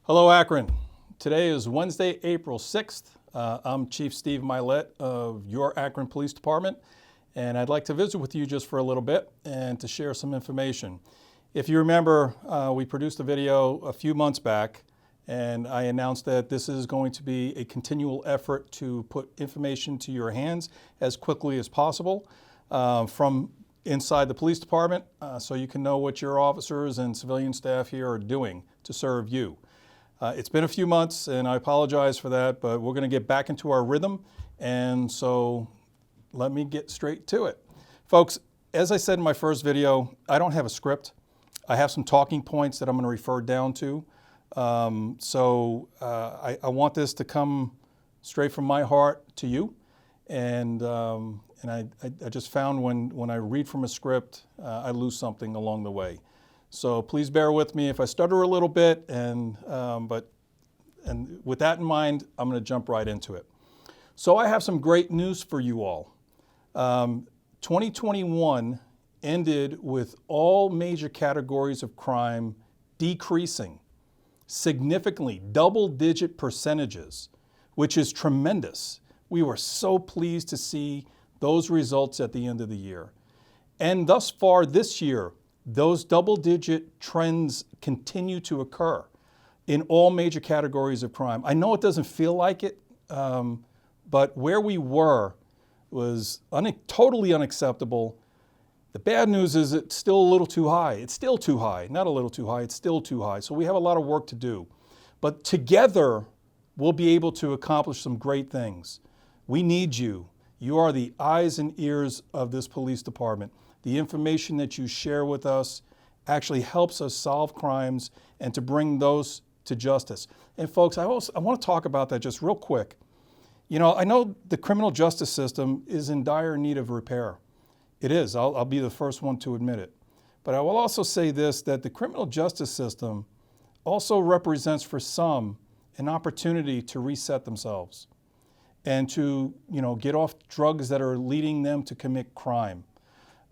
Hello, Akron. Today is Wednesday, April 6th. I'm Chief Steve Milet of your Akron Police Department, and I'd like to visit with you just for a little bit and to share some information. If you remember, we produced a video a few months back, and I announced that this is going to be a continual effort to put information to your hands as quickly as possible from inside the police department so you can know what your officers and civilian staff here are doing to serve you. It's been a few months, and I apologize for that, but we're going to get back into our rhythm, and so let me get straight to it. Folks, as I said in my first video, I don't have a script. I have some talking points that I'm going to refer down to. I want this to come straight from my heart to you, and I just found when I read from a script, I lose something along the way. So please bear with me if I stutter a little bit, and with that in mind, I'm going to jump right into it. So I have some great news for you all. 2021 ended with all major categories of crime decreasing significantly, double-digit percentages, which is tremendous. We were so pleased to see those results at the end of the year. And thus far this year, those double-digit trends continue to occur in all major categories of crime. I know it doesn't feel like it, but where we were was totally unacceptable. The bad news is it's still a little too high. It's still too high, not a little too high, it's still too high. So we have a lot of work to do. But together, we'll be able to accomplish some great things. We need you. You are the eyes and ears of this police department. The information that you share with us actually helps us solve crimes and to bring those to justice. And folks, I want to talk about that just real quick. You know, I know the criminal justice system is in dire need of repair. It is. I'll be the first one to admit it. But I will also say this, that the criminal justice system also represents for some an opportunity to reset themselves and to, get off drugs that are leading them to commit crime.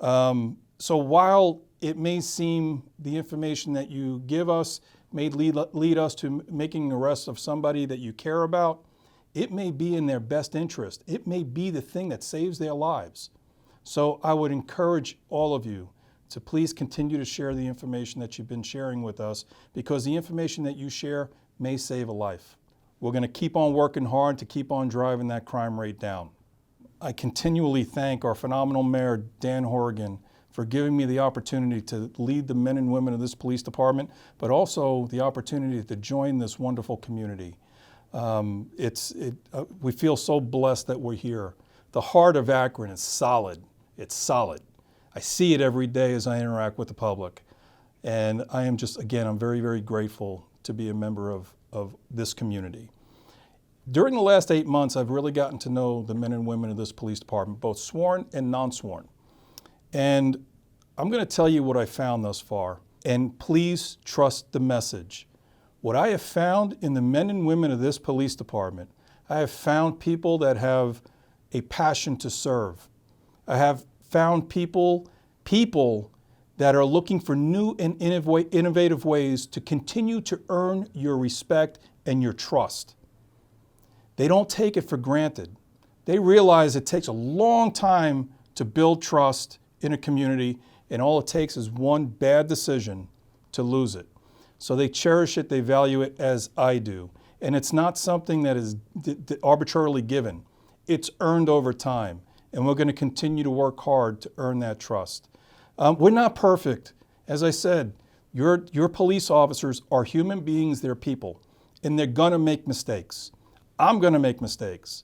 So while it may seem the information that you give us may lead us to making an arrest of somebody that you care about, it may be in their best interest. It may be the thing that saves their lives. So I would encourage all of you to please continue to share the information that you've been sharing with us, because the information that you share may save a life. We're going to keep on working hard to keep on driving that crime rate down. I continually thank our phenomenal mayor, Dan Horrigan, for giving me the opportunity to lead the men and women of this police department, but also the opportunity to join this wonderful community. We feel so blessed that we're here. The heart of Akron is solid. It's solid. I see it every day as I interact with the public. And I am just, again, I'm very, very grateful to be a member of this community. During the last 8 months, I've really gotten to know the men and women of this police department, both sworn and non-sworn. And I'm going to tell you what I found thus far. And please trust the message. What I have found in the men and women of this police department, I have found people that have a passion to serve. I have found people that are looking for new and innovative ways to continue to earn your respect and your trust. They don't take it for granted. They realize it takes a long time to build trust in a community, and all it takes is one bad decision to lose it. So they cherish it, they value it as I do. And it's not something that is arbitrarily given. It's earned over time, and we're going to continue to work hard to earn that trust. We're not perfect. As I said, your police officers are human beings, they're people, and they're going to make mistakes. I'm going to make mistakes.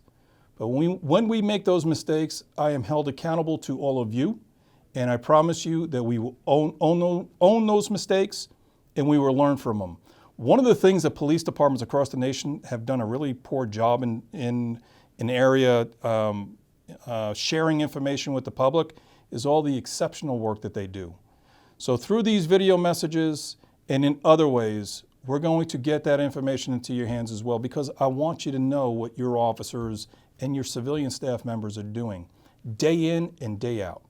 But when we make those mistakes, I am held accountable to all of you, and I promise you that we will own those mistakes, and we will learn from them. One of the things that police departments across the nation have done a really poor job in an area sharing information with the public is all the exceptional work that they do. So through these video messages and in other ways, we're going to get that information into your hands as well, because I want you to know what your officers and your civilian staff members are doing day in and day out.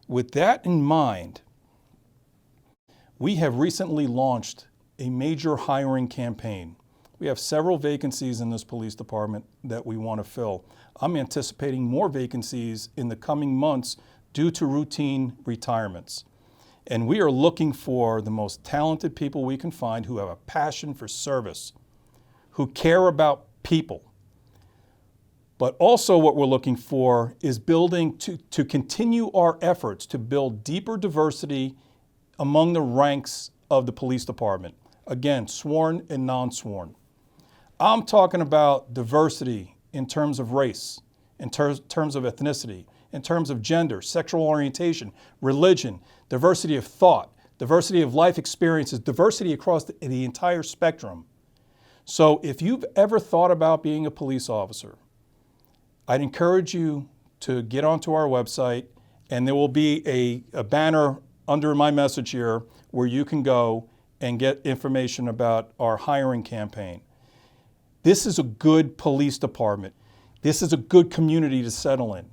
With that in mind, we have recently launched a major hiring campaign. We have several vacancies in this police department that we want to fill. I'm anticipating more vacancies in the coming months due to routine retirements. And we are looking for the most talented people we can find who have a passion for service, who care about people. But also what we're looking for is building to continue our efforts to build deeper diversity among the ranks of the police department. Again, sworn and non-sworn. I'm talking about diversity in terms of race, in terms of ethnicity, in terms of gender, sexual orientation, religion, diversity of thought, diversity of life experiences, diversity across the entire spectrum. So if you've ever thought about being a police officer, I'd encourage you to get onto our website, and there will be a banner under my message here where you can go and get information about our hiring campaign. This is a good police department. This is a good community to settle in.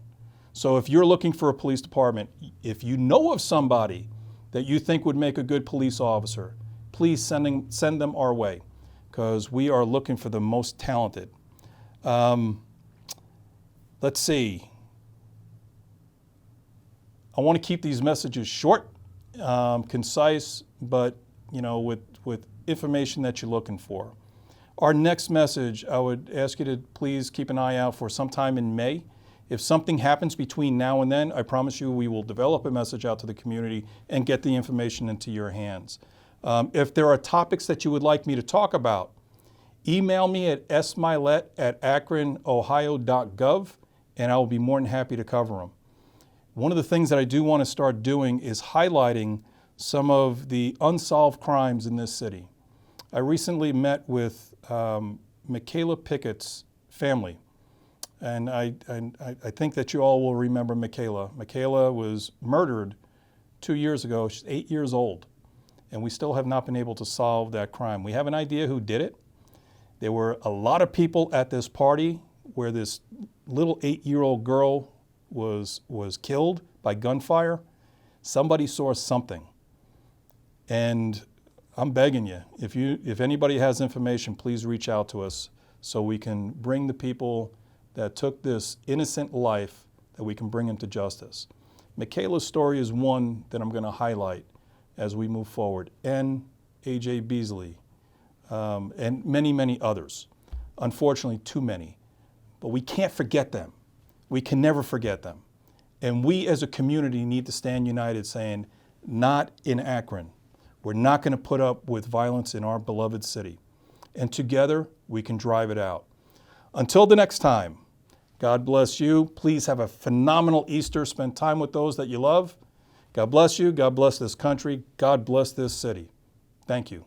So if you're looking for a police department, if you know of somebody that you think would make a good police officer, please send them our way, because we are looking for the most talented. Let's see. I want to keep these messages short, concise, but with information that you're looking for. Our next message, I would ask you to please keep an eye out for sometime in May. If something happens between now and then, I promise you we will develop a message out to the community and get the information into your hands. If there are topics that you would like me to talk about, email me at smilet@akronohio.gov, and I will be more than happy to cover them. One of the things that I do want to start doing is highlighting some of the unsolved crimes in this city. I recently met with Michaela Pickett's family, and I think that you all will remember Michaela. Michaela was murdered 2 years ago. She's 8 years old, and we still have not been able to solve that crime. We have an idea who did it. There were a lot of people at this party where this little 8-year-old girl was killed by gunfire. Somebody saw something. And I'm begging you, if anybody has information, please reach out to us so we can bring the people that took this innocent life, that we can bring them to justice. Michaela's story is one that I'm going to highlight as we move forward, and A.J. Beasley, and many, many others. Unfortunately, too many. But we can't forget them. We can never forget them. And we as a community need to stand united saying, not in Akron. We're not going to put up with violence in our beloved city. And together, we can drive it out. Until the next time, God bless you. Please have a phenomenal Easter. Spend time with those that you love. God bless you. God bless this country. God bless this city. Thank you.